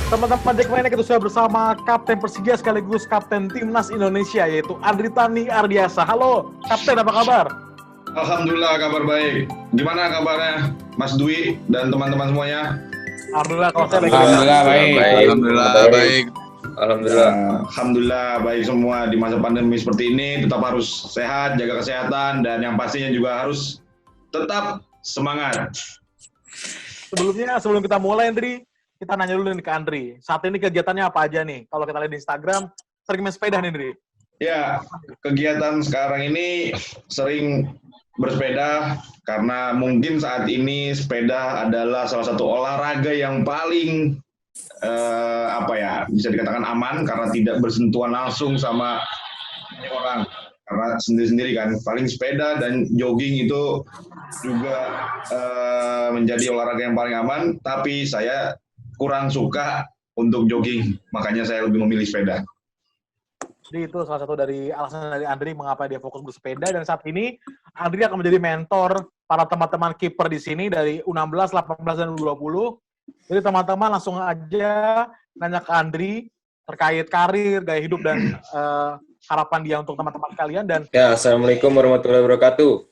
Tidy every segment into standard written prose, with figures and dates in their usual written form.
Teman-teman Jackmania kita sudah bersama Kapten Persija sekaligus Kapten Timnas Indonesia yaitu Andri Tani Ardiasa. Halo, Kapten apa kabar? Alhamdulillah kabar baik. Gimana kabarnya Mas Dwi dan teman-teman semuanya? Alhamdulillah kalau saya Alhamdulillah baik. Alhamdulillah baik. Alhamdulillah baik semua di masa pandemi seperti ini. Tetap harus sehat, jaga kesehatan, dan yang pastinya juga harus tetap semangat. Sebelum kita mulai, Andri, kita nanya dulu nih ke Andri. Saat ini kegiatannya apa aja nih? Kalau kita lihat di Instagram, sering main sepeda nih, Andri. Ya, kegiatan sekarang ini sering bersepeda karena mungkin saat ini sepeda adalah salah satu olahraga yang paling bisa dikatakan aman karena tidak bersentuhan langsung sama orang, karena sendiri-sendiri kan. Paling sepeda dan jogging itu juga menjadi olahraga yang paling aman, tapi saya kurang suka untuk jogging, makanya saya lebih memilih sepeda. Jadi itu salah satu dari alasan dari Andri mengapa dia fokus bersepeda, dan saat ini Andri akan menjadi mentor para teman-teman kiper di sini dari U16, 18, dan U20. Jadi teman-teman langsung aja nanya ke Andri terkait karir, gaya hidup, dan harapan dia untuk teman-teman kalian. Dan Ya, Assalamualaikum warahmatullahi wabarakatuh.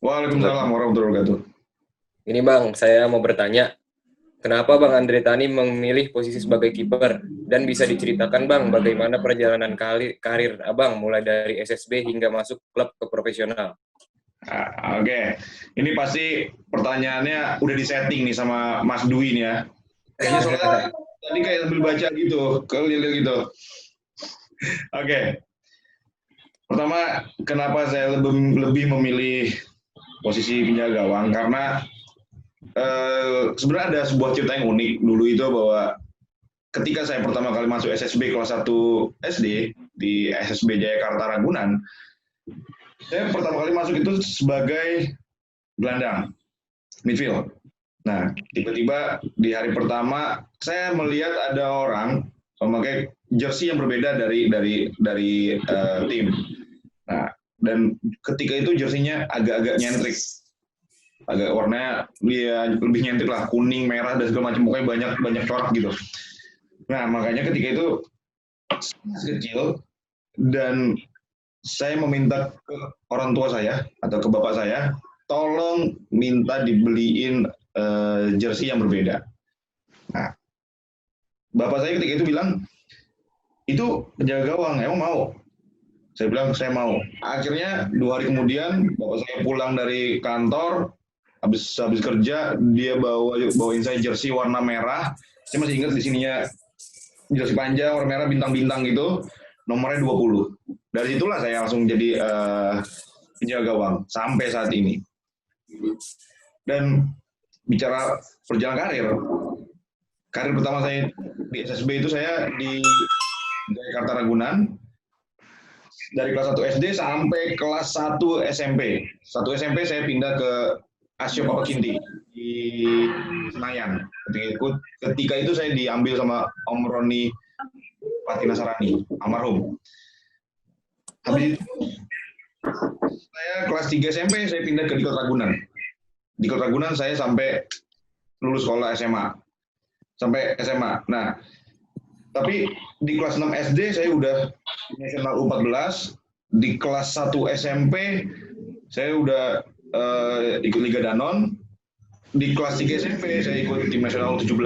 Waalaikumsalam warahmatullahi wabarakatuh. Ini Bang, saya mau bertanya, kenapa Bang Andri Tani memilih posisi sebagai kiper? Dan bisa diceritakan Bang, bagaimana perjalanan karir Abang mulai dari SSB hingga masuk klub ke profesional? Oke. Ini pasti pertanyaannya udah disetting nih sama Mas Dwi nih ya. Kayaknya soalnya tadi kayak sambil baca gitu, keliling gitu. Oke. Pertama, kenapa saya lebih memilih posisi penjaga gawang? Karena sebenarnya ada sebuah cerita yang unik dulu itu, bahwa ketika saya pertama kali masuk SSB kelas 1 SD di SSB Jayakarta Ragunan, saya pertama kali masuk itu sebagai gelandang midfield. Nah, tiba-tiba di hari pertama saya melihat ada orang memakai jersey yang berbeda dari tim. Nah, dan ketika itu jersinya agak-agak nyentrik, agak warnanya ya lebih nyentrik lah, kuning, merah, dan segala macam, pokoknya banyak corak gitu. Nah, makanya ketika itu masih kecil dan saya meminta ke orang tua saya atau ke bapak saya, tolong minta dibeliin jersey yang berbeda. Nah, bapak saya ketika itu bilang, itu penjaga gawang, emang mau? Saya bilang, saya mau. Akhirnya 2 hari kemudian, bapak saya pulang dari kantor, habis kerja, dia bawain saya jersey warna merah. Saya masih ingat di sininya jersey panjang warna merah bintang-bintang gitu, nomornya 20. Dari situlah saya langsung jadi penjaga gawang sampai saat ini. Dan bicara perjalanan karir pertama saya di SSB itu saya di Jakarta Ragunan, dari kelas 1 SD sampai kelas 1 SMP. 1 SMP saya pindah ke Asio Papa Kinti di Senayan. Ketika itu saya diambil sama Om Roni Patina Sarani, almarhum. Habis itu saya kelas 3 SMP saya pindah ke Dikot Ragunan. Dikot Ragunan saya sampai lulus sekolah SMA. Sampai SMA. Nah, tapi di kelas 6 SD saya udah nasional U14, di kelas 1 SMP saya udah ikut Liga Danon, di kelas 3 SMP saya ikut tim nasional U17.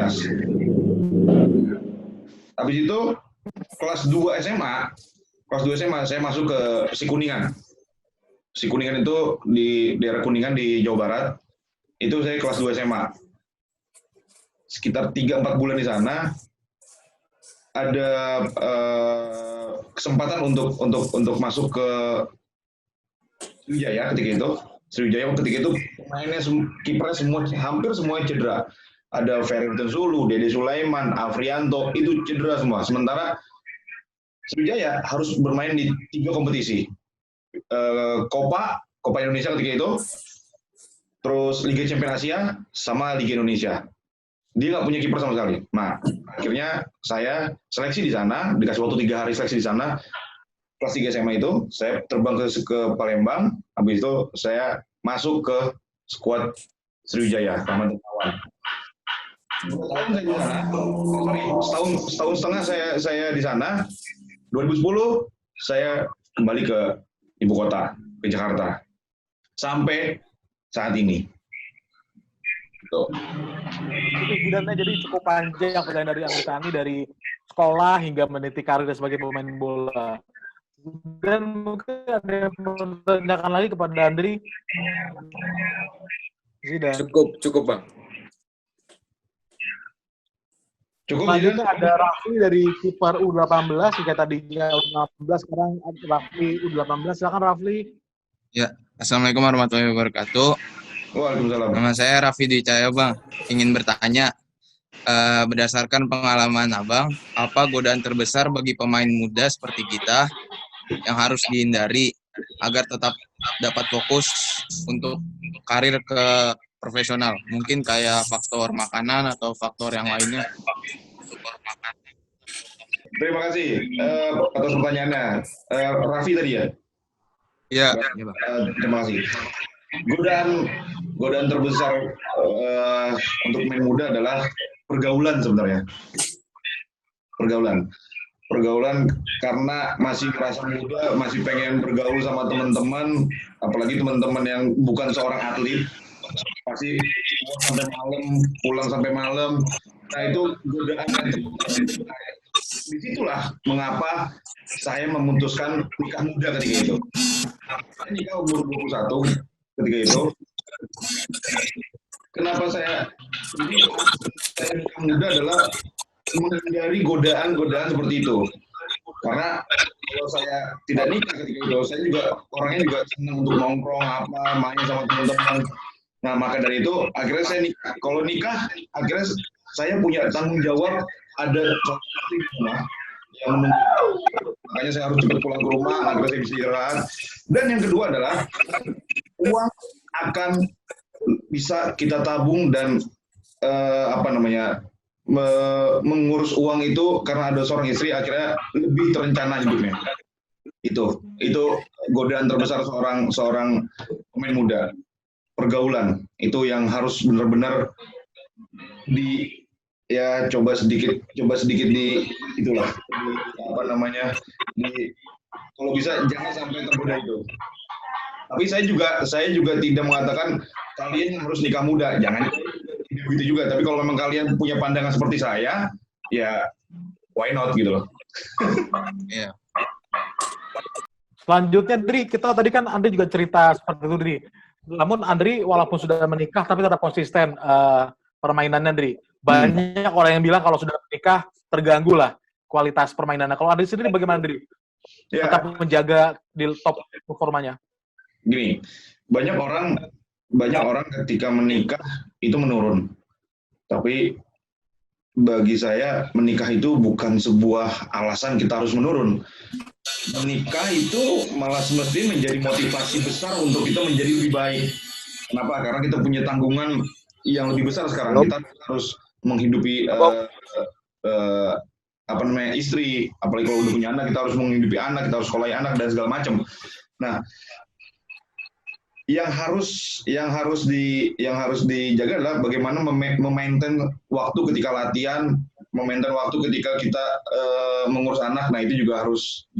Habis itu kelas 2 SMA saya masuk ke Sikuningan. Sikuningan itu di daerah Kuningan di Jawa Barat. Itu saya kelas 2 SMA. Sekitar 3-4 bulan di sana ada kesempatan untuk masuk ke Sriwijaya ketika itu. Sriwijaya ketika itu pemainnya kipernya hampir semua cedera. Ada Ferry Zulu, Dede Sulaiman, Afrianto, itu cedera semua. Sementara Sriwijaya harus bermain di 3 kompetisi. Copa Indonesia ketika itu, terus Liga Champions Asia, sama Liga Indonesia. Dia nggak punya kiper sama sekali. Nah, akhirnya saya seleksi di sana, dikasih waktu 3 hari seleksi di sana. Kelas 3 SMA itu, saya terbang ke Palembang, habis itu saya masuk ke skuad Sriwijaya, Taman Tawan. Setahun saya di sana, sorry, setahun setengah saya di sana. 2010 saya kembali ke ibu kota, ke Jakarta. Sampai saat ini. Tuh. Jidatnya jadi cukup panjang perjalanan dari Andri Tani dari sekolah hingga meniti karir sebagai pemain bola. Dan mungkin ada yang menanyakan lagi kepada Andri. Zidan. Cukup Bang. Cukup. Selanjutnya ada Rafli dari kiper U18, jika tadinya U16, sekarang Rafli U18. Silakan Rafli. Ya, Assalamualaikum warahmatullahi wabarakatuh. Waalaikumsalam. Nama saya Raffi Dwi Cahyo, Bang. Ingin bertanya, berdasarkan pengalaman Abang, apa godaan terbesar bagi pemain muda seperti kita yang harus dihindari agar tetap dapat fokus untuk karir ke profesional? Mungkin kayak faktor makanan atau faktor yang lainnya. Terima kasih atas pertanyaannya. Raffi tadi ya? Iya, Bang. Terima kasih. Godaan terbesar untuk pemain muda adalah pergaulan sebenarnya. Pergaulan karena masih merasa muda, masih pengen bergaul sama teman-teman, apalagi teman-teman yang bukan seorang atlet, pasti pulang sampai malam. Nah itu godaan yang terbesar. Disitulah mengapa saya memutuskan nikah muda ketika itu. Saya nikah umur 21 ketika itu. Kenapa saya nikah muda adalah menghindari godaan-godaan seperti itu. Karena kalau saya tidak nikah ketika itu, saya juga orangnya juga senang untuk nongkrong main sama teman-teman. Nah maka dari itu akhirnya saya nikah. Kalau nikah akhirnya saya punya tanggung jawab, ada sesuatu di rumah yang menunggu. Makanya saya harus cepat pulang ke rumah agar saya bisa istirahat. Dan yang kedua adalah uang akan bisa kita tabung dan mengurus uang itu karena ada seorang istri akhirnya lebih terencana hidupnya. Itu godaan terbesar seorang pemain muda. Pergaulan itu yang harus benar-benar coba sedikit di itulah kalau bisa jangan sampai tergoda itu. Tapi saya juga tidak mengatakan kalian harus nikah muda, jangan begitu juga. Tapi kalau memang kalian punya pandangan seperti saya, ya why not gitu loh. Iya. Selanjutnya, Dri, kita tadi kan Andri juga cerita seperti itu, Dri. Namun Andri walaupun sudah menikah tapi tetap konsisten permainannya, Dri. Banyak orang yang bilang kalau sudah menikah terganggu lah kualitas permainannya. Kalau Andri sendiri bagaimana, Andri? Ya. Tetap menjaga di top performanya. Gini, banyak orang ketika menikah itu menurun. Tapi bagi saya menikah itu bukan sebuah alasan kita harus menurun. Menikah itu malah semestinya menjadi motivasi besar untuk kita menjadi lebih baik. Kenapa? Karena kita punya tanggungan yang lebih besar sekarang. Kita harus menghidupi istri, apalagi kalau udah punya anak kita harus menghidupi anak, kita harus sekolahi anak dan segala macam. Nah, yang harus dijaga adalah bagaimana memaintain waktu ketika latihan, memaintain waktu ketika kita mengurus anak. Nah itu juga harus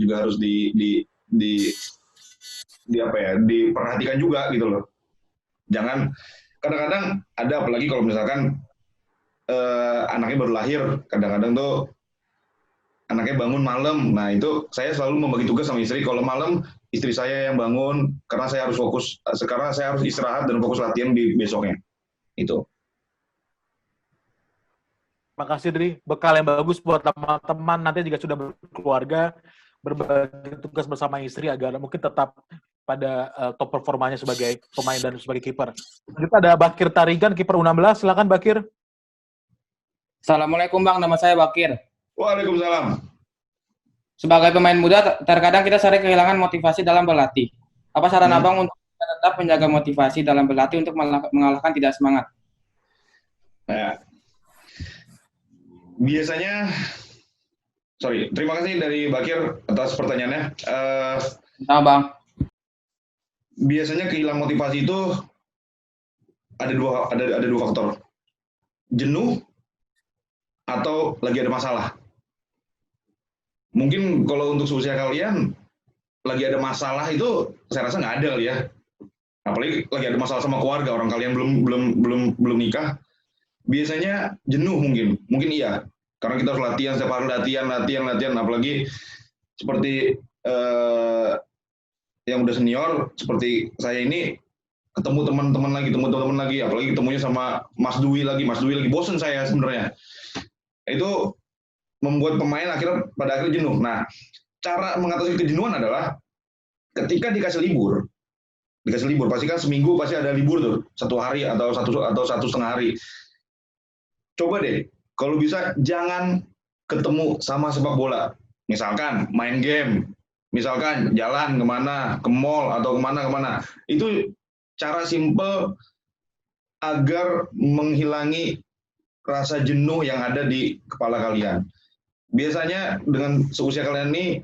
diperhatikan juga gitu loh. Jangan kadang-kadang ada, apalagi kalau misalkan anaknya baru lahir, kadang-kadang tuh anaknya bangun malam. Nah itu saya selalu membagi tugas sama istri. Kalau malam istri saya yang bangun karena saya harus fokus. Sekarang saya harus istirahat dan fokus latihan di besoknya. Itu. Makasih, Dri. Bekal yang bagus buat teman-teman nanti juga sudah berkeluarga, berbagi tugas bersama istri agar mungkin tetap pada top performanya sebagai pemain dan sebagai kiper. Kita ada Bakir Tarigan, kiper U16. Silakan Bakir. Assalamualaikum Bang, nama saya Bakir. Waalaikumsalam. Sebagai pemain muda, terkadang kita sering kehilangan motivasi dalam berlatih. Apa saran Abang untuk tetap menjaga motivasi dalam berlatih untuk mengalahkan tidak semangat? Nah, biasanya, terima kasih dari Bakir atas pertanyaannya. Sama Bang. Biasanya kehilangan motivasi itu ada dua faktor. Jenuh atau lagi ada masalah? Mungkin kalau untuk seusia kalian lagi ada masalah itu saya rasa nggak ada kali ya. Apalagi lagi ada masalah sama keluarga, orang kalian belum nikah. Biasanya jenuh mungkin iya. Karena kita harus latihan setiap hari, latihan. Apalagi seperti yang udah senior seperti saya ini, ketemu teman-teman lagi, apalagi ketemunya sama Mas Dwi lagi, bosen saya sebenarnya. Itu membuat pemain pada akhirnya jenuh. Nah, cara mengatasi kejenuhan adalah ketika dikasih libur pasti kan seminggu pasti ada libur tuh, 1 hari atau 1,5 hari. Coba deh, kalau bisa jangan ketemu sama sepak bola. Misalkan main game, misalkan jalan kemana, ke mall atau kemana. Itu cara simple agar menghilangi rasa jenuh yang ada di kepala kalian. Biasanya dengan seusia kalian ini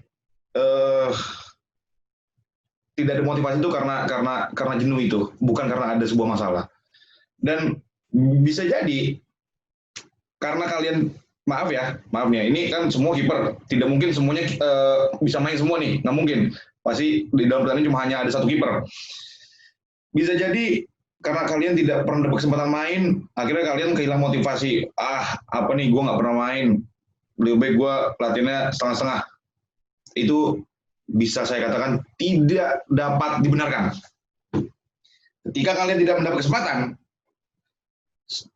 tidak ada motivasi itu karena jenuh itu, bukan karena ada sebuah masalah. Dan bisa jadi karena kalian maaf ya, ini kan semua kiper, tidak mungkin semuanya bisa main semua nih, nggak mungkin. Pasti di dalam pertandingan cuma hanya ada 1 kiper. Bisa jadi karena kalian tidak pernah dapat kesempatan main, akhirnya kalian kehilangan motivasi. Apa nih, gue nggak pernah main, lebih baik gue latihannya setengah-setengah. Itu bisa saya katakan tidak dapat dibenarkan. Ketika kalian tidak mendapat kesempatan,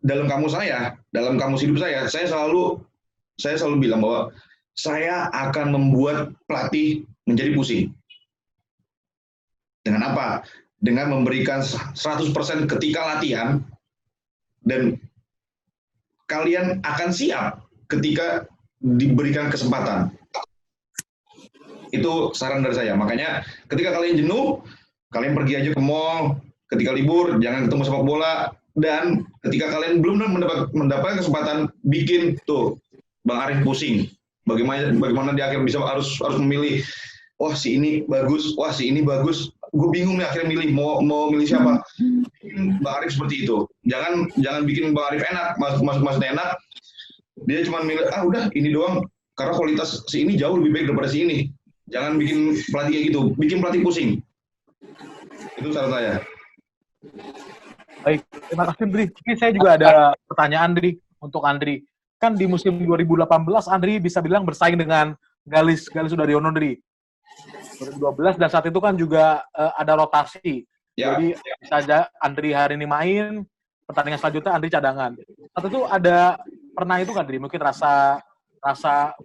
dalam kamus hidup saya selalu bilang bahwa saya akan membuat pelatih menjadi pusing. Dengan apa? Dengan memberikan 100% ketika latihan, dan kalian akan siap ketika diberikan kesempatan. Itu saran dari saya. Makanya ketika kalian jenuh, kalian pergi aja ke mall. Ketika libur, jangan ketemu sepak bola. Dan ketika kalian belum mendapatkan kesempatan, bikin tuh Bang Arif pusing. Bagaimana dia akhirnya harus memilih. Wah, si ini bagus. Gue bingung nih akhirnya milih mau milih siapa. Bikin Bang Arif seperti itu. Jangan bikin Bang Arif enak, maksudnya enak. Dia cuma milih udah ini doang karena kualitas si ini jauh lebih baik daripada si ini. Jangan bikin pelatih kayak gitu, bikin pelatih pusing. Itu saran saya. Baik, terima kasih Andri. Ini saya juga ada pertanyaan untuk Andri. Kan di musim 2018 Andri bisa bilang bersaing dengan Galis Sudharyono, Andri. 2012 dan saat itu kan juga ada rotasi. Ya. Jadi bisa aja Andri hari ini main, pertandingan selanjutnya Andri cadangan. Saat itu pernah itu kan Andri, mungkin rasa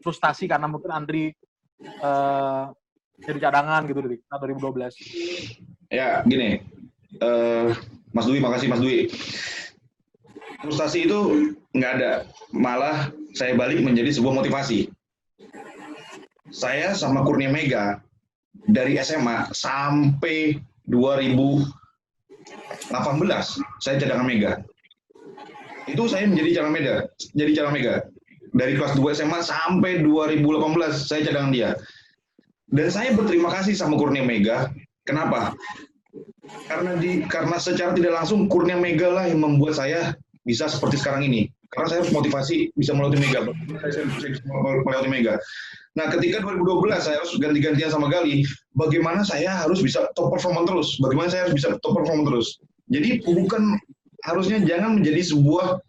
frustasi karena mungkin Andri jadi cadangan gitu dari 2012. Ya, gini. Mas Dwi, makasih Mas Dwi. Frustasi itu nggak ada. Malah saya balik menjadi sebuah motivasi. Saya sama Kurnia Mega dari SMA sampai 2018 saya cadangan Mega. Itu saya menjadi cadangan Mega. Dari kelas 2 SMA sampai 2018 saya cadangan dia. Dan saya berterima kasih sama Kurnia Mega. Kenapa? Karena secara tidak langsung Kurnia Mega lah yang membuat saya bisa seperti sekarang ini. Karena saya harus motivasi bisa melewati Mega. Saya bisa melewati Mega. Nah, ketika 2012 saya harus ganti-gantian sama Gali, bagaimana saya harus bisa top perform terus? Jadi bukan harusnya jangan menjadi sebuah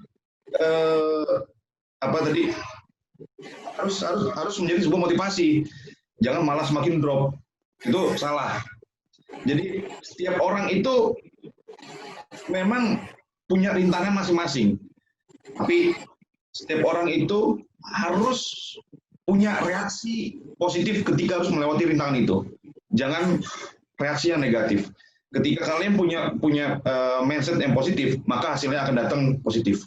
harus menjadi sebuah motivasi. Jangan malah semakin drop. Itu salah. Jadi setiap orang itu memang punya rintangan masing-masing. Tapi setiap orang itu harus punya reaksi positif ketika harus melewati rintangan itu. Jangan reaksi yang negatif. Ketika kalian punya mindset yang positif, maka hasilnya akan datang positif.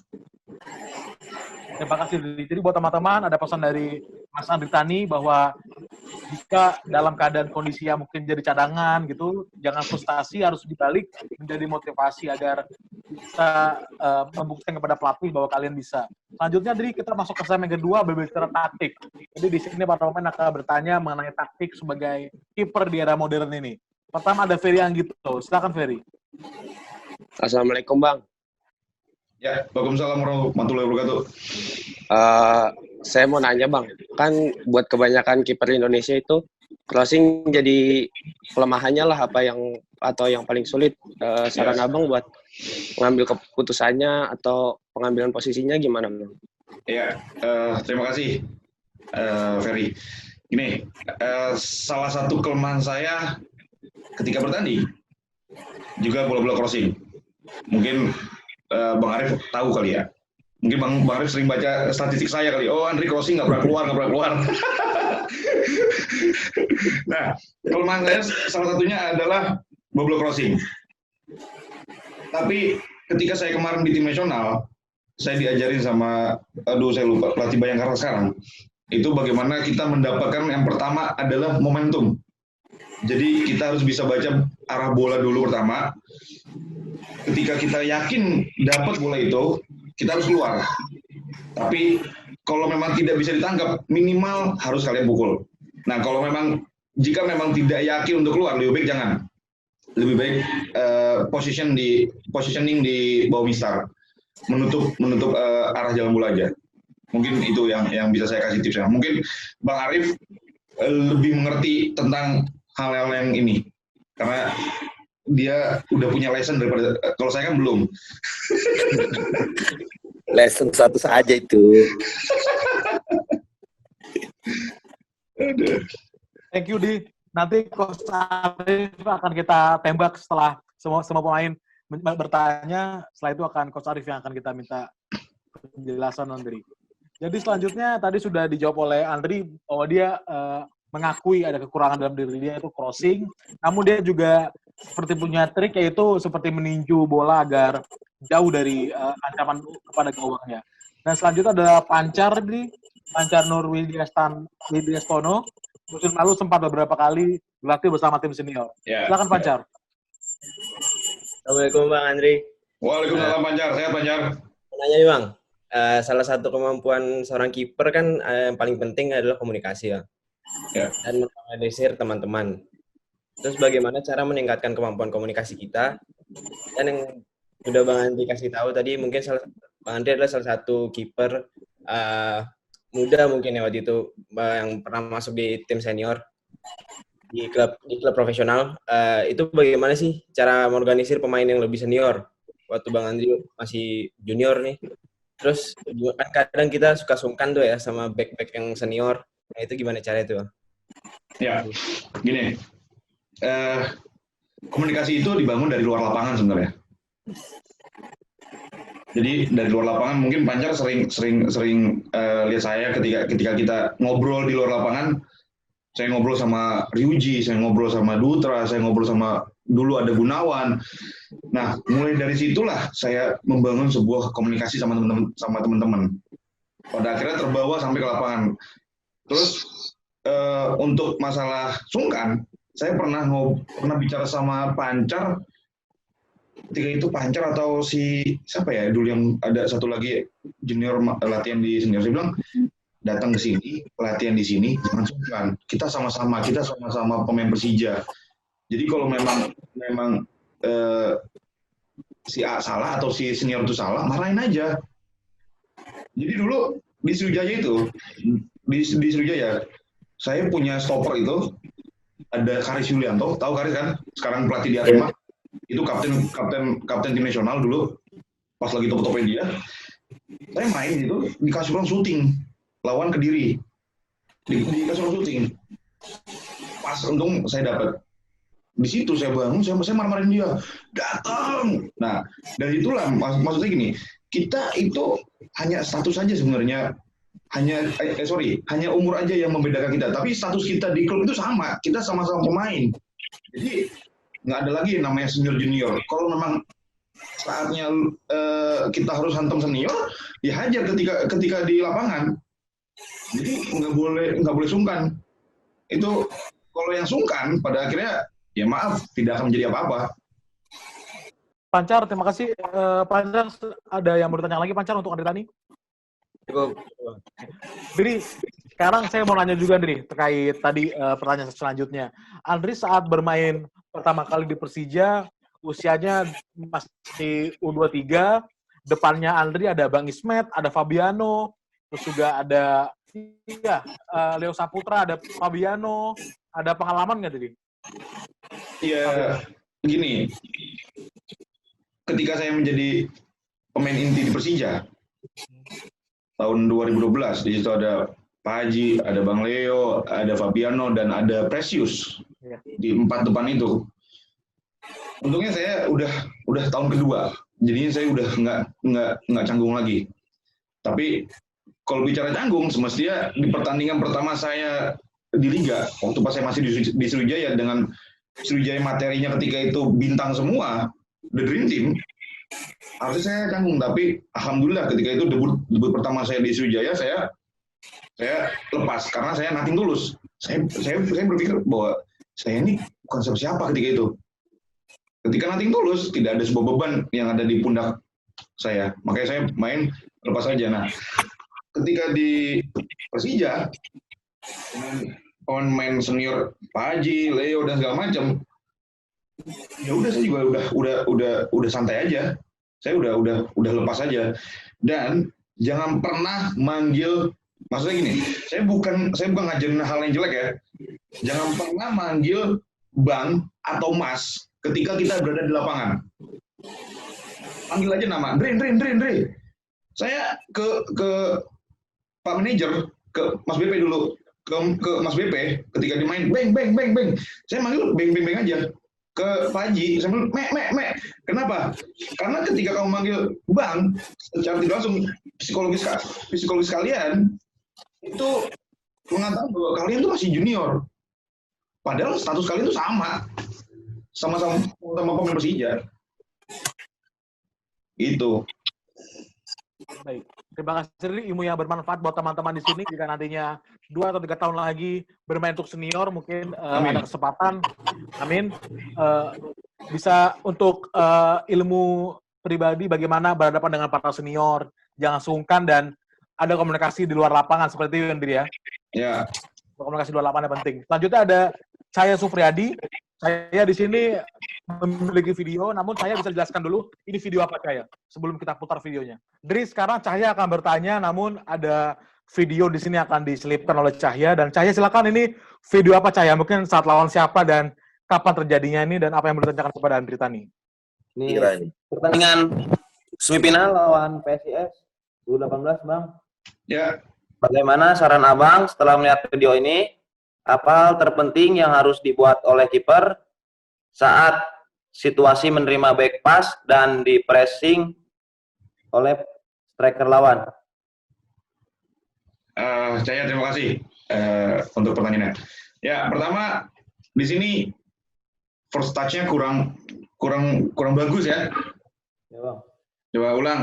Terima kasih. Jadi buat teman-teman ada pesan dari Mas Andri Tani bahwa jika dalam keadaan kondisi yang mungkin jadi cadangan gitu, jangan frustasi, harus dibalik menjadi motivasi agar bisa membuktikan kepada pelatih bahwa kalian bisa. Selanjutnya, Andri, kita masuk ke segmen kedua berbicara taktik. Jadi di sini para pemain akan bertanya mengenai taktik sebagai kiper di era modern ini. Pertama ada Ferry Anggito. Silakan Ferry. Assalamualaikum Bang. Ya, Waalaikumsalam warahmatullahi wabarakatuh. Saya mau nanya Bang, kan buat kebanyakan kiper Indonesia itu crossing jadi kelemahannya lah atau yang paling sulit. Saran Abang buat mengambil keputusannya atau pengambilan posisinya gimana Bang? Ya, terima kasih Ferry. Gini, salah satu kelemahan saya ketika bertanding juga bola-bola crossing. Mungkin Bang Arif tahu kali ya. Mungkin Bang Arif sering baca statistik saya kali. Oh, Andri crossing nggak pernah keluar. Nah, kelemahan saya salah satunya adalah bola crossing. Tapi ketika saya kemarin di tim nasional, saya diajarin sama, saya lupa, pelatih Bayangkara sekarang. Itu bagaimana kita mendapatkan yang pertama adalah momentum. Jadi kita harus bisa baca arah bola dulu pertama. Ketika kita yakin dapat bola itu, kita harus keluar. Tapi kalau memang tidak bisa ditangkap, minimal harus kalian pukul. Nah, jika memang tidak yakin untuk keluar, lebih baik jangan. Lebih baik positioning di bawah mistar, menutup arah jalan bola aja. Mungkin itu yang bisa saya kasih tipsnya. Mungkin Bang Arif lebih mengerti tentang hal-hal yang ini, karena dia udah punya lesson daripada kalau saya kan belum. Lesson satu saja itu. Thank you, Di. Nanti Coach Arif akan kita tembak setelah semua pemain bertanya. Setelah itu akan Coach Arif yang akan kita minta penjelasan, Andri. Jadi selanjutnya tadi sudah dijawab oleh Andri bahwa dia mengakui ada kekurangan dalam diri dia, itu crossing. Namun dia juga seperti punya trik, yaitu seperti meninju bola agar jauh dari ancaman kepada gawangnya. Dan selanjutnya ada Pancar Nur Widyastono. Musim lalu sempat beberapa kali berlatih bersama tim senior. Silakan Pancar. Assalamualaikum Bang Andri. Waalaikumsalam Pancar. Sehat Pancar. Nanya nih Bang, salah satu kemampuan seorang kiper kan yang paling penting adalah komunikasi ya. Dan mengorganisir teman-teman. Terus bagaimana cara meningkatkan kemampuan komunikasi kita? Dan yang sudah Bang Andri kasih tahu tadi, mungkin Bang Andri adalah salah satu kiper muda mungkin ya waktu itu yang pernah masuk di tim senior di klub profesional. Itu bagaimana sih cara mengorganisir pemain yang lebih senior waktu Bang Andri masih junior nih? Terus kan kadang kita suka sungkan tuh ya sama back-back yang senior. Nah, itu gimana cara itu, Bang? Ya, gini. Komunikasi itu dibangun dari luar lapangan sebenarnya. Jadi dari luar lapangan mungkin Pancar sering lihat saya ketika kita ngobrol di luar lapangan. Saya ngobrol sama Ryuji, saya ngobrol sama Dutra, saya ngobrol sama dulu ada Gunawan. Nah, mulai dari situlah saya membangun sebuah komunikasi sama teman-teman. Pada akhirnya terbawa sampai ke lapangan. Terus untuk masalah sungkan, saya pernah bicara sama Pancar. Ketika itu Pancar atau siapa ya dulu yang ada satu lagi junior latihan di senior, saya bilang datang ke sini, latihan di sini, jangan sungkan. Kita sama-sama pemain Persija. Jadi kalau memang si A salah atau si senior itu salah, marahin aja. Jadi dulu di Sriwijaya, saya punya stopper itu ada Karis Yulianto, tahu Karis kan? Sekarang pelatih di Arema. Itu kapten tim nasional dulu, pas lagi top-topnya dia. Saya main itu dikasih orang syuting lawan Kediri, dikasih orang syuting. Pas untung saya dapat. Di situ saya bangun, saya marah-marahin dia, datang. Nah, dari itulah maksudnya gini, kita itu hanya status saja sebenarnya, hanya umur aja yang membedakan kita. Tapi status kita di klub itu sama, kita sama-sama pemain. Jadi nggak ada lagi yang namanya senior junior. Kalau memang saatnya kita harus hantam senior, ya hajar ketika di lapangan. Jadi nggak boleh sungkan. Itu kalau yang sungkan pada akhirnya ya maaf tidak akan menjadi apa-apa. Pancar, terima kasih. Pancar, ada yang bertanya lagi Pancar untuk Andri Tani? Jadi sekarang saya mau nanya juga Andri terkait tadi pertanyaan selanjutnya. Andri saat bermain pertama kali di Persija, usianya masih U23, depannya Andri ada Bang Ismet, ada Fabiano, terus juga ada Leo Saputra, ada Fabiano, ada pengalaman nggak tadi? Iya, gini, ketika saya menjadi pemain inti di Persija tahun 2012, di situ ada Pak Haji, ada Bang Leo, ada Fabiano, dan ada Precious di 4 depan itu. Untungnya saya udah tahun kedua, jadinya saya udah nggak canggung lagi. Tapi kalau bicara canggung, semestinya di pertandingan pertama saya di Liga, waktu pas saya masih di Sriwijaya, dengan Sriwijaya materinya ketika itu bintang semua, the dream team, harusnya saya canggung. Tapi alhamdulillah ketika itu debut pertama saya di Sriwijaya, saya lepas karena saya nothing tulus. Saya berpikir bahwa saya ini bukan siapa ketika itu. Ketika nothing tulus, tidak ada sebuah beban yang ada di pundak saya. Makanya saya main lepas saja. Nah, ketika di Persija, pemain senior Pak Haji, Leo, dan segala macam, ya udah saya juga udah santai aja. Saya udah lepas aja. Dan jangan pernah manggil, maksudnya gini, saya bukan ngajarin hal yang jelek ya. Jangan pernah manggil Bang atau Mas ketika kita berada di lapangan. Panggil aja nama, Dre. Saya ke Pak Manajer, ke Mas BP dulu, ke Mas BP ketika dimain, beng. Saya manggil beng aja. Ke Pak Haji, saya manggil me. Kenapa? Karena ketika kamu manggil Bang, secara tidak langsung psikologis kalian itu mengatakan bahwa kalian itu masih junior. Padahal status kalian itu sama-sama pemain Persija. Itu. Baik. Terima kasih ilmu yang bermanfaat buat teman-teman di sini. Jika nantinya 2 atau 3 tahun lagi bermain untuk senior, mungkin ada kesempatan. Amin. Bisa untuk ilmu pribadi bagaimana berhadapan dengan para senior, jangan sungkan dan ada komunikasi di luar lapangan seperti itu, Andri ya. Ya. Komunikasi di luar lapangan yang penting. Selanjutnya ada Cahya Sufriadi. Saya di sini memiliki video, namun saya bisa jelaskan dulu ini video apa Cahya sebelum kita putar videonya. Dri, sekarang Cahya akan bertanya, namun ada video di sini akan diselipkan oleh Cahya, dan Cahya silakan, ini video apa Cahya? Mungkin saat lawan siapa dan kapan terjadinya ini, dan apa yang bertanyakan kepada Andri Tani? Ini pertandingan semifinal lawan PSIS U18, Bang. Ya. Bagaimana saran Abang setelah melihat video ini? Apa hal terpenting yang harus dibuat oleh kiper saat situasi menerima back pass dan di pressing oleh striker lawan? Cahya, terima kasih untuk pertanyaannya. Ya, pertama di sini first touch-nya kurang bagus ya. Ya, Bang. Coba ulang.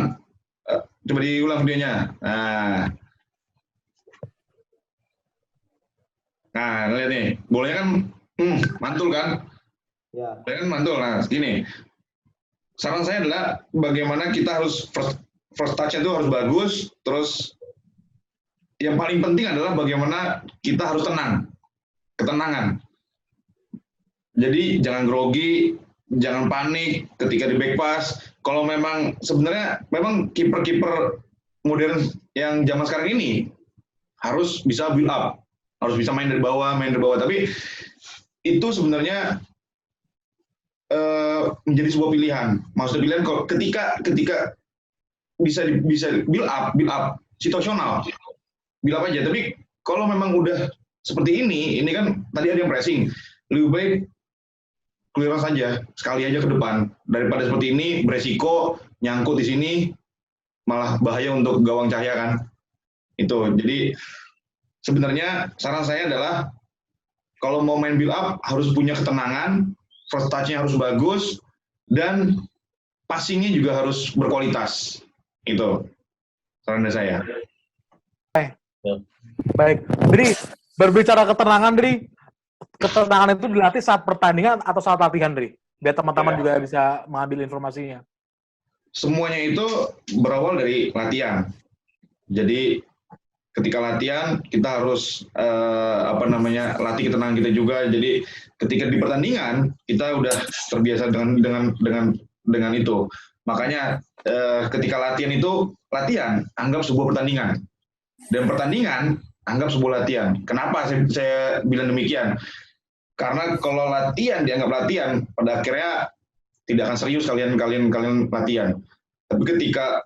Coba diulang videonya. Nah, lihat nih, bolanya kan mantul kan? Ya. Bolanya kan mantul. Nah, gini. Saran saya adalah bagaimana kita harus first touch-nya itu harus bagus, terus yang paling penting adalah bagaimana kita harus tenang. Ketenangan. Jadi jangan grogi, jangan panik ketika di back pass. Kalau sebenarnya kiper-kiper modern yang zaman sekarang ini harus bisa build up. Harus bisa main dari bawah. Tapi itu sebenarnya menjadi sebuah pilihan. Maksudnya pilihan ketika bisa build up situasional, build up aja. Tapi kalau memang udah seperti ini kan tadi ada yang pressing, lebih baik clearance saja, sekali aja ke depan daripada seperti ini beresiko nyangkut di sini malah bahaya untuk gawang Cahya kan. Itu. Jadi sebenarnya saran saya adalah kalau mau main build up harus punya ketenangan, first touch-nya harus bagus, dan passing-nya juga harus berkualitas. Itu saran dari saya. Baik. Dri, berbicara ketenangan, Dri. Ketenangan itu dilatih saat pertandingan atau saat latihan, Dri? Biar teman-teman juga bisa mengambil informasinya. Semuanya itu berawal dari latihan. Jadi ketika latihan kita harus latih ketenangan kita juga. Jadi ketika di pertandingan kita udah terbiasa dengan itu. Makanya ketika latihan itu, latihan anggap sebuah pertandingan. Dan pertandingan anggap sebuah latihan. Kenapa saya bilang demikian? Karena kalau latihan dianggap latihan, pada akhirnya tidak akan serius kalian latihan. Tapi ketika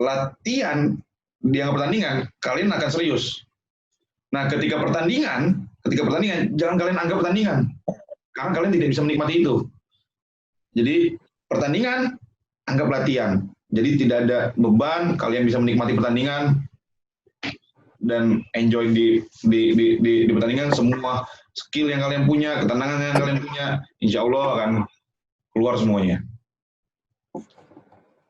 latihan dianggap pertandingan, kalian akan serius. Nah, ketika pertandingan, jangan kalian anggap pertandingan. Karena kalian tidak bisa menikmati itu. Jadi, pertandingan, anggap latihan. Jadi, tidak ada beban, kalian bisa menikmati pertandingan, dan enjoy di pertandingan. Semua skill yang kalian punya, ketenangan yang kalian punya, insya Allah akan keluar semuanya.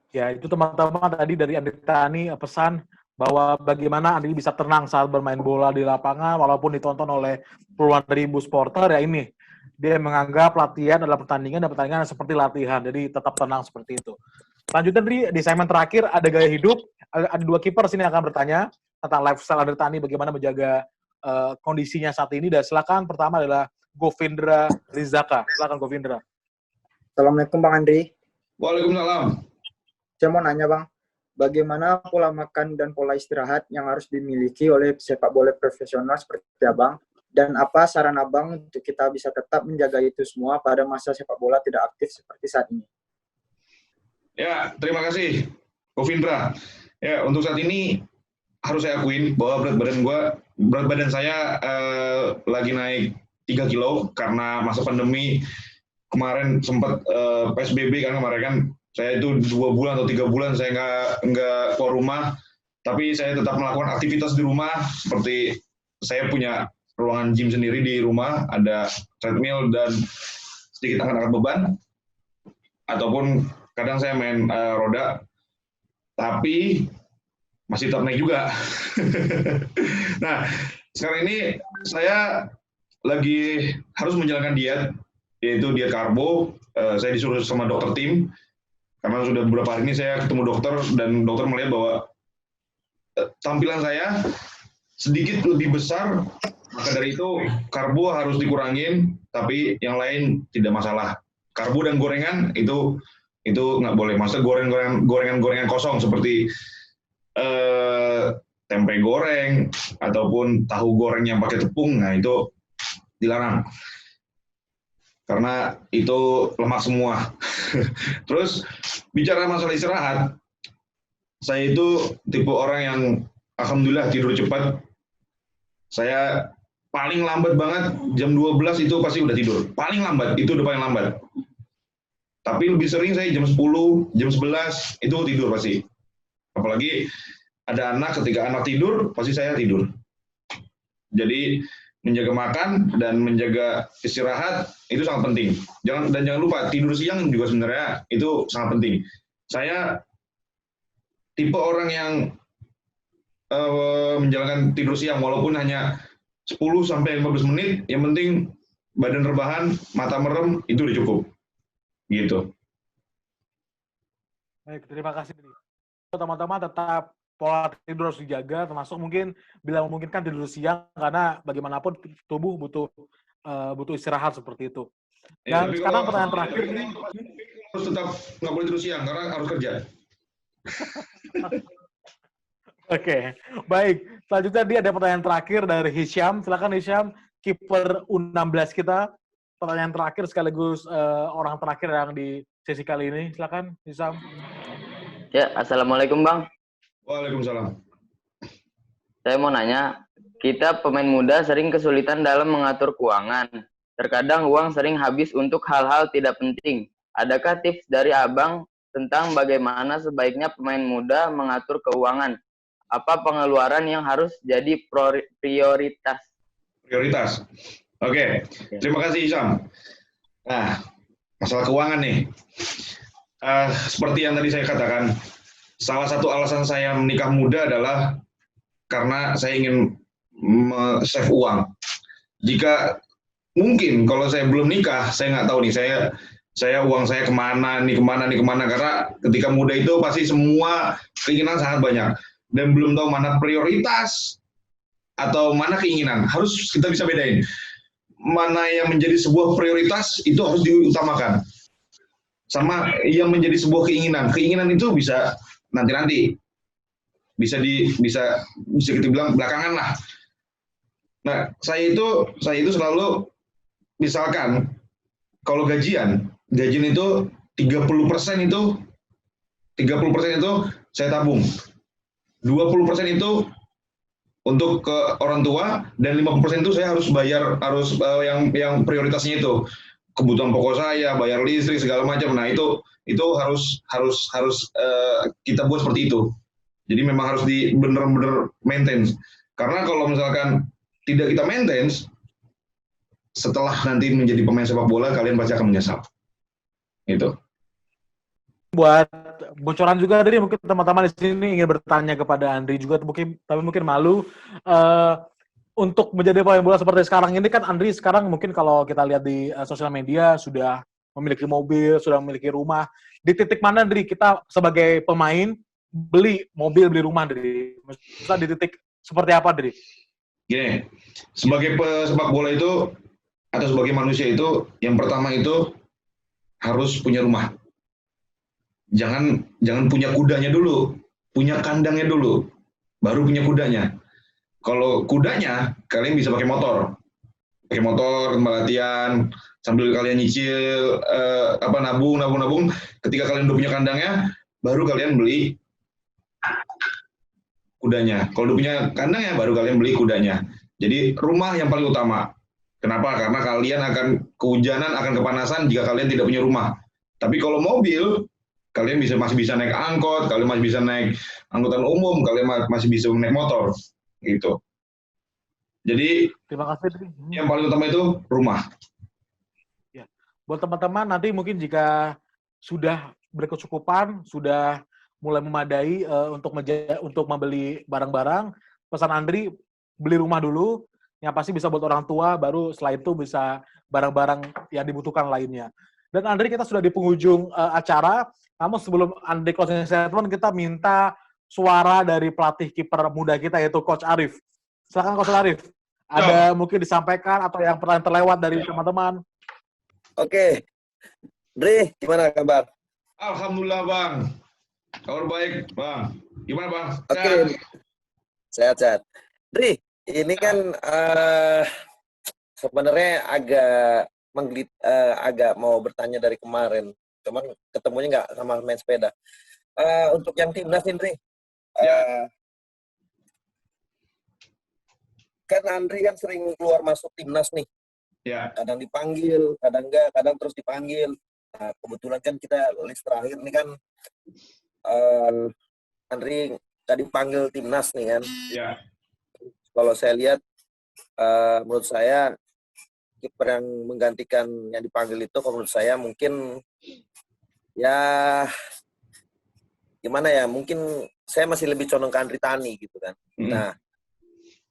Ya, itu teman-teman tadi dari Andri Tani pesan bahwa bagaimana Andri bisa tenang saat bermain bola di lapangan walaupun ditonton oleh puluhan ribu supporter. Ya ini, dia menganggap latihan adalah pertandingan dan pertandingan seperti latihan, jadi tetap tenang seperti itu. Lanjutnya di segmen terakhir ada gaya hidup, ada dua kiper sini yang akan bertanya tentang lifestyle Andri Tani, bagaimana menjaga kondisinya saat ini. Dan silakan, pertama adalah Govindra Rizaka. Silakan Govindra. Assalamualaikum Bang Andri. Waalaikumsalam. Saya mau nanya Bang, bagaimana pola makan dan pola istirahat yang harus dimiliki oleh sepak bola profesional seperti Abang? Dan apa saran Abang untuk kita bisa tetap menjaga itu semua pada masa sepak bola tidak aktif seperti saat ini? Ya, terima kasih Govindra. Ya, untuk saat ini harus saya akuin bahwa berat badan saya lagi naik 3 kilo karena masa pandemi. Kemarin sempat PSBB kan kemarin kan, saya itu 2 bulan atau 3 bulan saya nggak keluar rumah, tapi saya tetap melakukan aktivitas di rumah, seperti saya punya ruangan gym sendiri di rumah, ada treadmill dan sedikit angkat beban, ataupun kadang saya main roda, tapi masih tetap naik juga. Nah, sekarang ini saya lagi harus menjalankan diet, yaitu diet karbo. Saya disuruh sama dokter tim, karena sudah beberapa hari ini saya ketemu dokter, dan dokter melihat bahwa tampilan saya sedikit lebih besar, maka dari itu karbo harus dikurangin, tapi yang lain tidak masalah. Karbo dan gorengan itu nggak boleh. Maksudnya gorengan kosong seperti tempe goreng ataupun tahu goreng yang pakai tepung, nah itu dilarang. Karena itu lemak semua. Terus bicara masalah istirahat, saya itu tipe orang yang alhamdulillah tidur cepat. Saya paling lambat banget jam 12 itu pasti udah tidur. Paling lambat, itu udah paling lambat. Tapi lebih sering saya jam 10, jam 11 itu tidur pasti. Apalagi ada anak, ketika anak tidur, pasti saya tidur. Jadi menjaga makan dan menjaga istirahat itu sangat penting. Jangan lupa tidur siang juga sebenarnya itu sangat penting. Saya tipe orang yang menjalankan tidur siang walaupun hanya 10-15 menit, yang penting badan rebahan, mata merem, itu udah cukup. Gitu. Baik, terima kasih. Teman-teman tetap pola tidur harus dijaga, termasuk mungkin bila memungkinkan tidur siang, karena bagaimanapun tubuh butuh istirahat seperti itu. Dan sekarang pertanyaan terakhir nih, harus tetap nggak boleh tidur siang karena harus kerja. Oke, baik. Selanjutnya dia ada pertanyaan terakhir dari Hisham. Silakan Hisham, kiper U16 kita. Pertanyaan terakhir sekaligus orang terakhir yang di sesi kali ini. Silakan Hisham. Ya, assalamualaikum Bang. Waalaikumsalam. Saya mau nanya, kita pemain muda sering kesulitan dalam mengatur keuangan. Terkadang uang sering habis untuk hal-hal tidak penting. Adakah tips dari Abang tentang bagaimana sebaiknya pemain muda mengatur keuangan? Apa pengeluaran yang harus jadi prioritas? Prioritas. Oke. Terima kasih Hisham. Nah, masalah keuangan nih. Seperti yang tadi saya katakan, salah satu alasan saya menikah muda adalah karena saya ingin save uang. Jika mungkin kalau saya belum nikah, saya nggak tahu nih, saya uang saya kemana, karena ketika muda itu pasti semua keinginan sangat banyak. Dan belum tahu mana prioritas atau mana keinginan. Harus kita bisa bedain. Mana yang menjadi sebuah prioritas, itu harus diutamakan. sama yang menjadi sebuah keinginan. Keinginan itu bisa nanti bisa kita bilang belakangan lah. Nah, saya itu selalu misalkan kalau gajian itu 30% itu saya tabung. 20% itu untuk ke orang tua dan 50% itu saya harus bayar yang prioritasnya itu kebutuhan pokok saya, bayar listrik segala macam. Nah, itu harus kita buat seperti itu. Jadi memang harus benar-benar maintain. Karena kalau misalkan tidak kita maintain, setelah nanti menjadi pemain sepak bola kalian pasti akan menyesal. Gitu. Buat bocoran juga dari mungkin teman-teman di sini ingin bertanya kepada Andri juga tapi mungkin malu untuk menjadi pemain bola seperti sekarang ini kan. Andri sekarang mungkin kalau kita lihat di sosial media sudah memiliki mobil, sudah memiliki rumah. Di titik mana Andri kita sebagai pemain beli mobil, beli rumah Andri? Maksudnya di titik seperti apa Andri? Gini, sebagai pesepak bola itu atau sebagai manusia itu yang pertama itu harus punya rumah. Jangan punya kudanya dulu, punya kandangnya dulu, baru punya kudanya. Kalau kudanya, kalian bisa pakai motor latihan, sambil kalian nyicil, nabung. Ketika kalian udah punya kandangnya, baru kalian beli kudanya. Kalau udah punya kandangnya, baru kalian beli kudanya. Jadi rumah yang paling utama. Kenapa? Karena kalian akan kehujanan, akan kepanasan jika kalian tidak punya rumah. Tapi kalau mobil, kalian masih bisa naik angkot, kalian masih bisa naik angkutan umum, kalian masih bisa naik motor, gitu. Jadi Terima kasih. yang paling utama itu rumah. Ya. Buat teman-teman nanti mungkin jika sudah berkecukupan, sudah mulai memadai untuk membeli barang-barang, pesan Andri beli rumah dulu, yang pasti bisa buat orang tua, baru setelah itu bisa barang-barang yang dibutuhkan lainnya. Dan Andri, kita sudah di penghujung acara. Namun sebelum Andri closing statement, kita minta suara dari pelatih kiper muda kita, yaitu Coach Arif. Silakan Coach Arif. Ada mungkin disampaikan atau yang pernah terlewat dari teman-teman? Oke. Dri, gimana kabar? Alhamdulillah, Bang. Kabar baik, Bang. Gimana, Bang? Oke. Sehat-sehat. Dri, ini kan sebenarnya agak mau bertanya dari kemarin. Cuman ketemunya nggak sama main sepeda. Untuk yang timnas ini, kan Andri kan sering keluar masuk timnas nih. Ya. Kadang dipanggil, kadang enggak, kadang terus dipanggil. Nah, kebetulan kan kita list terakhir nih kan Andri tadi panggil timnas nih kan. Ya. Kalau saya lihat, menurut saya kiper yang menggantikan yang dipanggil itu, kalau menurut saya mungkin ya gimana ya, mungkin saya masih lebih condong ke Andri Tani gitu kan. Nah,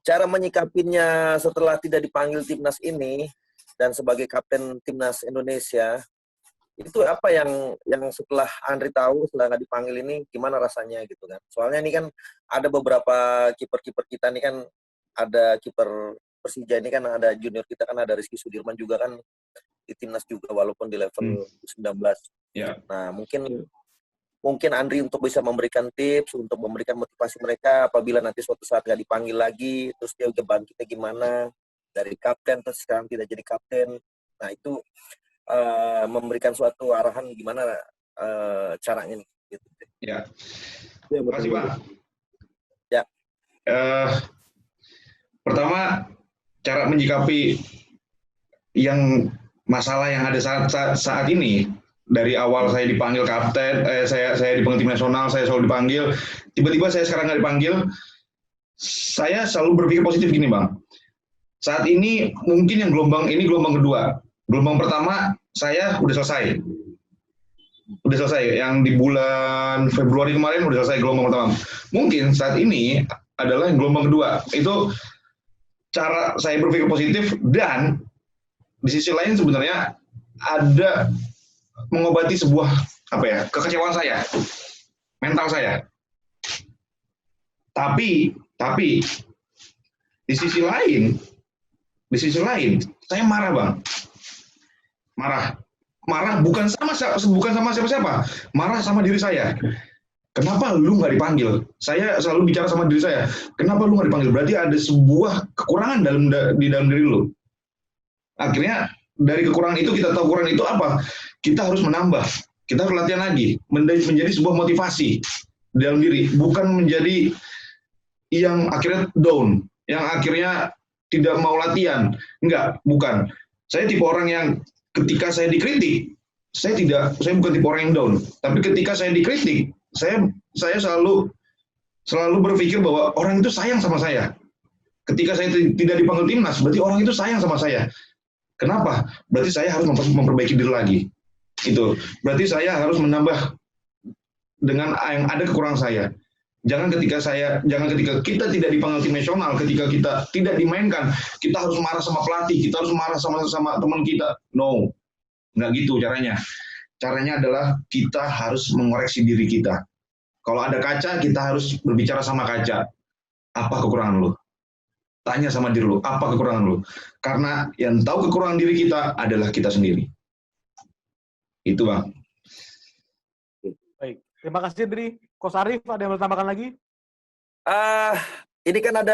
cara menyikapinya setelah tidak dipanggil timnas ini dan sebagai kapten timnas Indonesia, itu apa yang setelah Andri tahu setelah nggak dipanggil ini gimana rasanya gitu kan? Soalnya ini kan ada beberapa kiper-kiper kita nih kan, ada kiper Persija ini kan, ada junior kita kan, ada Rizky Sudirman juga kan di timnas juga walaupun di level 19. Ya. Nah, mungkin Andri untuk bisa memberikan tips, untuk memberikan motivasi mereka apabila nanti suatu saat nggak dipanggil lagi, terus dia udah bangkitnya gimana dari kapten terus sekarang tidak jadi kapten. Nah, itu memberikan suatu arahan gimana caranya nih. Gitu. Ya. Terima kasih, Bang. Ya. Pertama, cara menyikapi yang masalah yang ada saat ini. Dari awal saya dipanggil kapten, saya dipanggil tim nasional, saya selalu dipanggil. Tiba-tiba saya sekarang nggak dipanggil. Saya selalu berpikir positif gini, Bang. Saat ini mungkin yang gelombang kedua. Gelombang pertama saya udah selesai. Yang di bulan Februari kemarin udah selesai gelombang pertama. Mungkin saat ini adalah gelombang kedua. Itu cara saya berpikir positif, dan di sisi lain sebenarnya ada mengobati sebuah kekecewaan saya, mental saya. Tapi di sisi lain saya marah, Bang. Marah bukan sama siapa-siapa, marah sama diri saya. Kenapa lu nggak dipanggil? Saya selalu bicara sama diri saya. Kenapa lu nggak dipanggil? Berarti ada sebuah kekurangan di dalam diri lu. Akhirnya dari kekurangan itu kita tahu kekurangan itu apa. Kita harus menambah. Kita harus latihan lagi. Menjadi sebuah motivasi di dalam diri. Bukan menjadi yang akhirnya down. Yang akhirnya tidak mau latihan. Enggak, bukan. Saya tipe orang yang ketika saya dikritik, saya bukan tipe orang yang down. Tapi ketika saya dikritik, saya selalu berpikir bahwa orang itu sayang sama saya. Ketika saya tidak dipanggil timnas, berarti orang itu sayang sama saya. Kenapa? Berarti saya harus memperbaiki diri lagi. Itu. Berarti saya harus menambah dengan yang ada kekurangan saya. Jangan ketika kita tidak dipanggil tim nasional, ketika kita tidak dimainkan, kita harus marah sama pelatih, kita harus marah sama teman kita. No, nggak gitu caranya. Caranya adalah kita harus mengoreksi diri kita. Kalau ada kaca, kita harus berbicara sama kaca. Apa kekurangan lu? Tanya sama diri lu, apa kekurangan lu? Karena yang tahu kekurangan diri kita adalah kita sendiri. Itu, Bang. Baik, terima kasih Dri. Coach Arif, ada yang mau tambahkan lagi? Ini kan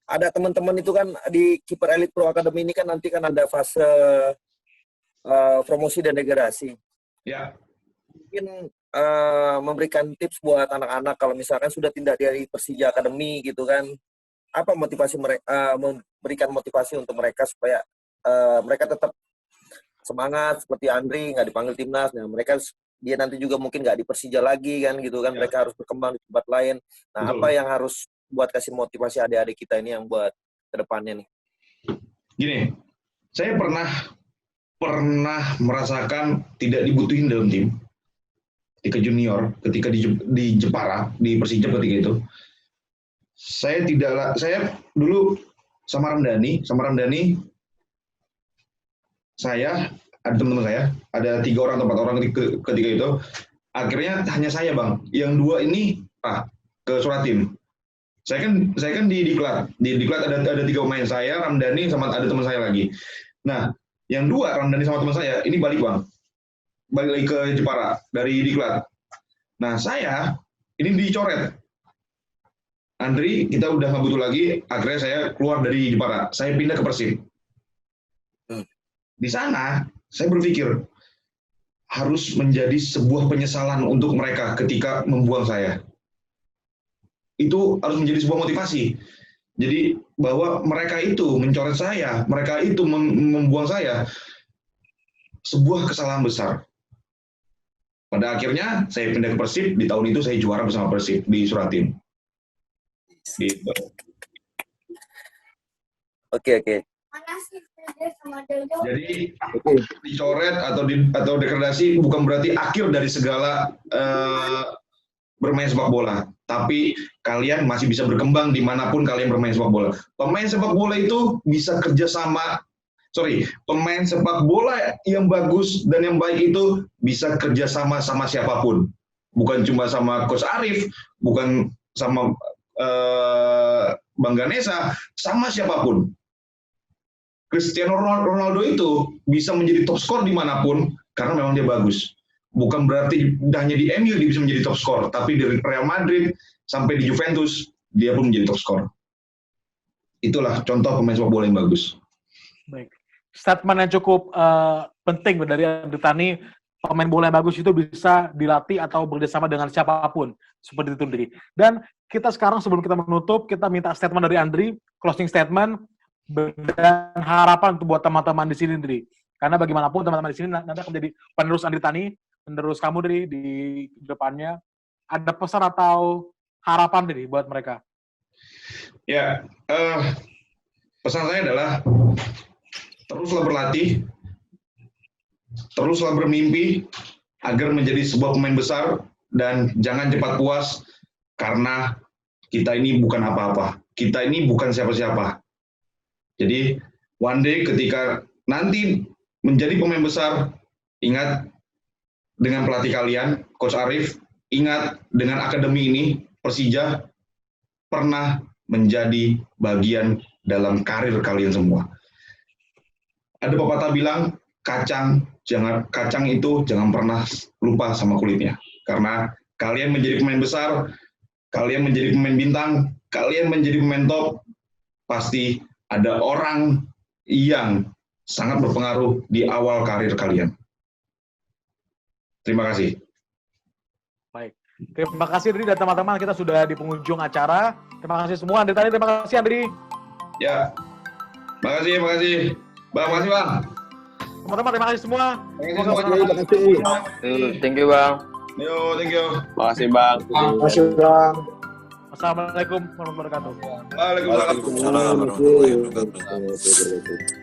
ada teman-teman itu kan di Kiper Elite Pro Academy ini kan nanti kan ada fase promosi dan degradasi. Ya. Mungkin memberikan tips buat anak-anak kalau misalkan sudah tidak dari Persija Academy gitu kan, apa motivasi mereka, memberikan motivasi untuk mereka supaya mereka tetap semangat seperti Andri nggak dipanggil timnas, nah dia nanti juga mungkin nggak di Persija lagi kan gitu kan, mereka harus berkembang di tempat lain. Nah, betul. Apa yang harus buat kasih motivasi adik-adik kita ini yang buat kedepannya nih? Gini, saya pernah merasakan tidak dibutuhin dalam tim ketika junior, ketika di Jepara, di Persija ketika itu. Saya dulu sama Ramdhani, saya ada teman-teman saya, ada 3 orang atau 4 orang ketika itu. Akhirnya hanya saya, Bang. Yang 2 ini ke Suratim. Saya kan di Diklat. Di Diklat ada 3 pemain, saya, Ramdhani, sama ada teman saya lagi. Nah, yang 2 Ramdhani sama teman saya ini balik, Bang. Balik lagi ke Jepara dari Diklat. Nah, saya ini dicoret. Andri, kita udah nggak butuh lagi. Akhirnya saya keluar dari Jepara. Saya pindah ke Persib. Di sana, saya berpikir harus menjadi sebuah penyesalan untuk mereka ketika membuang saya. Itu harus menjadi sebuah motivasi. Jadi bahwa mereka itu mencoret saya, mereka itu membuang saya, sebuah kesalahan besar. Pada akhirnya saya pindah ke Persib, di tahun itu saya juara bersama Persib di Suratim. Gitu. Oke. Jadi dicoret atau degradasi bukan berarti akhir dari segala bermain sepak bola, tapi kalian masih bisa berkembang dimanapun kalian bermain sepak bola. Pemain sepak bola itu bisa pemain sepak bola yang bagus dan yang baik itu bisa kerjasama sama siapapun, bukan cuma sama Coach Arif, bukan sama Bang Ganesa, sama siapapun. Cristiano Ronaldo itu bisa menjadi top skor dimanapun karena memang dia bagus. Bukan berarti hanya di MU dia bisa menjadi top skor, tapi dari Real Madrid sampai di Juventus dia pun menjadi top skor. Itulah contoh pemain sepak bola yang bagus. Baik. Statement yang cukup penting dari Andri Tani, pemain bola yang bagus itu bisa dilatih atau bekerjasama dengan siapapun. Seperti itu, Andri. Dan kita sekarang sebelum kita menutup, kita minta statement dari Andri, closing statement, dan harapan untuk buat teman-teman di sini, Andri. Karena bagaimanapun teman-teman di sini nanti akan menjadi penerus Andri Tani, penerus kamu, Andri, di depannya. Ada pesan atau harapan, Andri, buat mereka? Ya, pesan saya adalah teruslah berlatih, teruslah bermimpi agar menjadi sebuah pemain besar, dan jangan cepat puas karena kita ini bukan apa-apa. Kita ini bukan siapa-siapa. Jadi, one day ketika nanti menjadi pemain besar, ingat dengan pelatih kalian, Coach Arif, ingat dengan akademi ini, Persija pernah menjadi bagian dalam karir kalian semua. Ada pepatah bilang, kacang itu jangan pernah lupa sama kulitnya. Karena kalian menjadi pemain besar, kalian menjadi pemain bintang, kalian menjadi pemain top, pasti ada orang yang sangat berpengaruh di awal karir kalian. Terima kasih. Baik. Terima kasih Andri dan teman-teman, kita sudah di penghujung acara. Terima kasih semua. Andri tadi, terima kasih Andri. Ya. Makasih. Bang, makasih Bang. Teman-teman, terima kasih semua. Terima kasih. Thank you, Bang. Yo, thank you. Makasih Bang. Masih bang. Wassalamualaikum warahmatullahi wabarakatuh. Waalaikumsalam. Waalaikumsalam warahmatullahi wabarakatuh.